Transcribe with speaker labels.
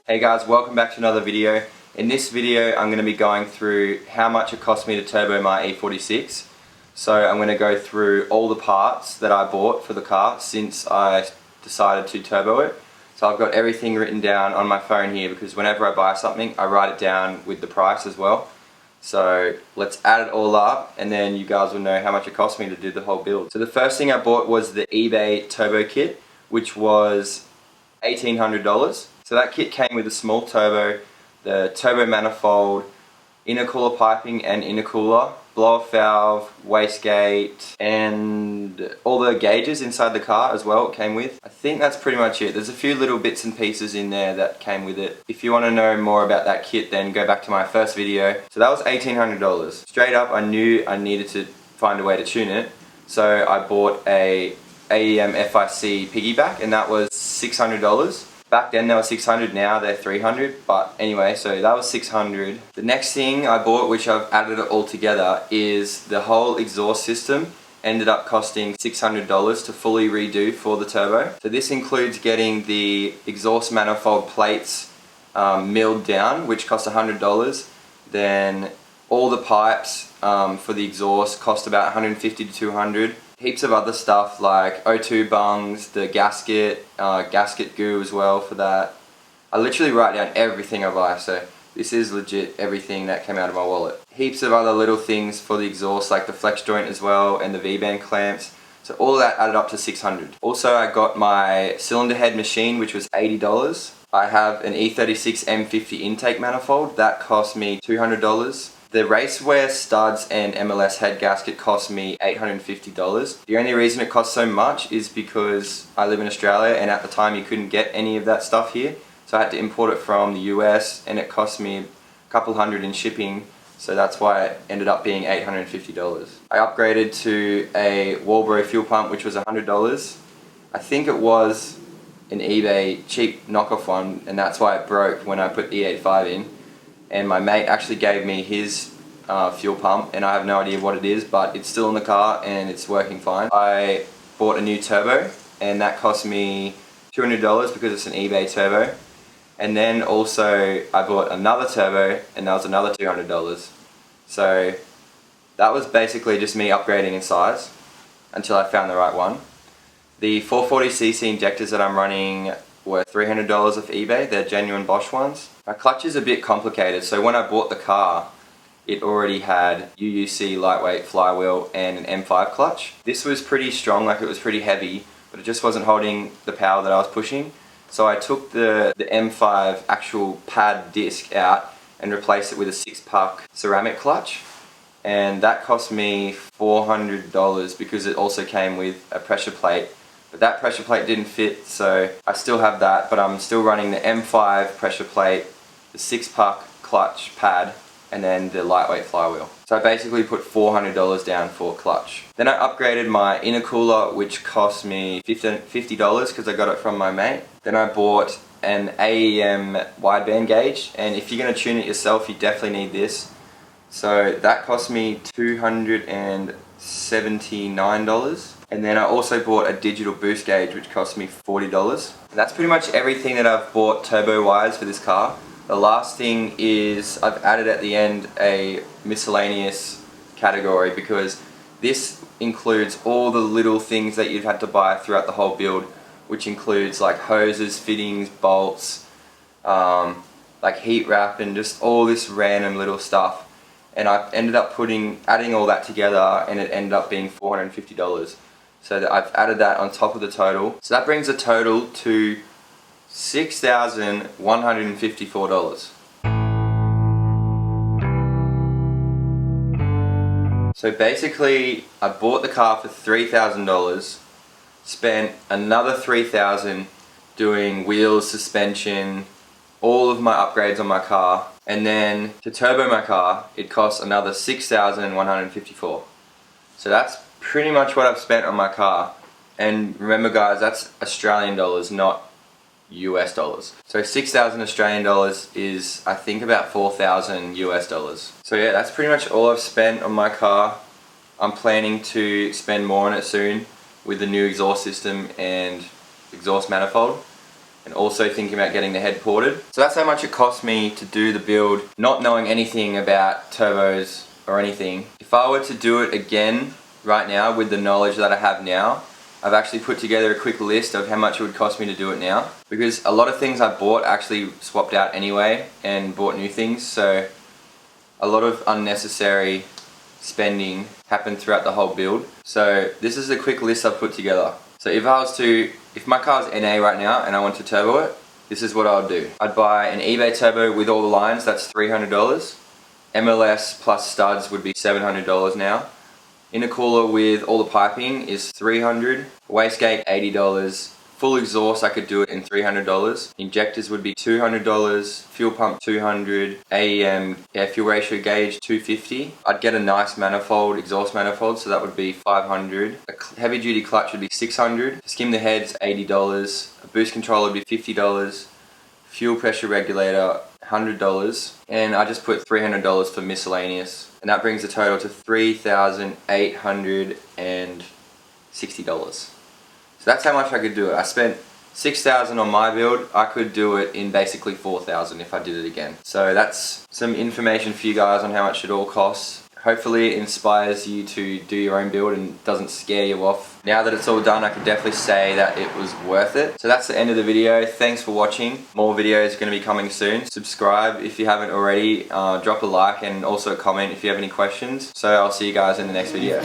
Speaker 1: Hey guys, welcome back to another video. In this video I'm going to be going through how much it cost me to turbo my E46. So I'm going to go through all the parts that I bought for the car since I decided to turbo it. So I've got everything written down on my phone here because whenever I buy something I write it down with the price as well. So let's add it all up and then you guys will know how much it cost me to do the whole build. So the first thing I bought was the eBay turbo kit, which was $1,800. So that kit came with a small turbo, the turbo manifold, intercooler piping and intercooler, blow-off valve, wastegate, and all the gauges inside the car as well it came with. I think that's pretty much it. There's a few little bits and pieces in there that came with it. If you want to know more about that kit, then go back to my first video. So that was $1,800. Straight up, I knew I needed to find a way to tune it, so I bought a AEM FIC piggyback, and that was $600. Back then they were $600, now they're $300, but anyway, so that was $600. The next thing I bought, which I've added it all together, is the whole exhaust system. Ended up costing $600 to fully redo for the turbo. So this includes getting the exhaust manifold plates milled down, which cost $100. Then all the pipes for the exhaust cost about $150 to $200. Heaps of other stuff like O2 bungs, the gasket, gasket goo as well for that. I literally write down everything I buy, so this is legit everything that came out of my wallet. Heaps of other little things for the exhaust like the flex joint as well and the V-band clamps. So all of that added up to $600. Also I got my cylinder head machine, which was $80. I have an E46 M50 intake manifold, that cost me $200. The racewear studs and MLS head gasket cost me $850. The only reason it cost so much is because I live in Australia and at the time you couldn't get any of that stuff here. So I had to import it from the US and it cost me a couple hundred in shipping. So that's why it ended up being $850. I upgraded to a Walbro fuel pump, which was $100. I think it was an eBay cheap knockoff one, and that's why it broke when I put E85 in. And my mate actually gave me his fuel pump, and I have no idea what it is, but it's still in the car and it's working fine. I bought a new turbo and that cost me $200 because it's an eBay turbo. And then also I bought another turbo and that was another $200. So that was basically just me upgrading in size until I found the right one. The 440cc injectors that I'm running were $300 off eBay. They're genuine Bosch ones. My clutch is a bit complicated, so when I bought the car it already had UUC lightweight flywheel and an M5 clutch. This was pretty strong, like it was pretty heavy, but it just wasn't holding the power that I was pushing. So I took the M5 actual pad disc out and replaced it with a 6-puck ceramic clutch, and that cost me $400 because it also came with a pressure plate. But that pressure plate didn't fit, so I still have that, but I'm still running the M5 pressure plate, the 6-puck clutch pad, and then the lightweight flywheel. So I basically put $400 down for clutch. Then I upgraded my intercooler, which cost me $50 because I got it from my mate. Then I bought an AEM wideband gauge, and if you're going to tune it yourself you definitely need this. So that cost me $279. And then I also bought a digital boost gauge, which cost me $40. And that's pretty much everything that I've bought turbo wise for this car. The last thing is I've added at the end a miscellaneous category because this includes all the little things that you've had to buy throughout the whole build, which includes like hoses, fittings, bolts, like heat wrap and just all this random little stuff. And I ended up adding all that together and it ended up being $450. So that I've added that on top of the total. So that brings the total to $6,154. So basically I bought the car for $3,000, spent another $3,000 doing wheels, suspension, all of my upgrades on my car, and then to turbo my car it costs another $6,154. So that's pretty much what I've spent on my car. And remember guys, that's Australian dollars, not US dollars. So 6,000 Australian dollars is I think about 4,000 US dollars. So yeah, that's pretty much all I've spent on my car. I'm planning to spend more on it soon with the new exhaust system and exhaust manifold. and also thinking about getting the head ported. So that's how much it cost me to do the build, not knowing anything about turbos or anything. If I were to do it again right now with the knowledge that I have now, I've actually put together a quick list of how much it would cost me to do it now, because a lot of things I bought actually swapped out anyway and bought new things, so a lot of unnecessary spending happened throughout the whole build. So this is a quick list I've put together. So if my car's NA right now and I want to turbo it, this is what I would do. I'd buy an eBay turbo with all the lines, that's $300. MLS plus studs would be $700 now. Intercooler with all the piping is $300. Wastegate $80. Full exhaust I could do it in $300. Injectors would be $200. Fuel pump $200. AEM air fuel ratio gauge $250. I'd get a nice manifold, exhaust manifold, so that would be $500. A heavy duty clutch would be $600. To skim the heads $80. A boost controller would be $50. Fuel pressure regulator $100. And I just put $300 for miscellaneous. And that brings the total to $3,860. So that's how much I could do it. I spent $6,000 on my build. I could do it in basically $4,000 if I did it again. So that's some information for you guys on how much it all costs. Hopefully it inspires you to do your own build and doesn't scare you off. Now that it's all done, I could definitely say that it was worth it. So that's the end of the video. Thanks for watching. More videos are going to be coming soon. Subscribe if you haven't already. Drop a like and also a comment if you have any questions. So I'll see you guys in the next video.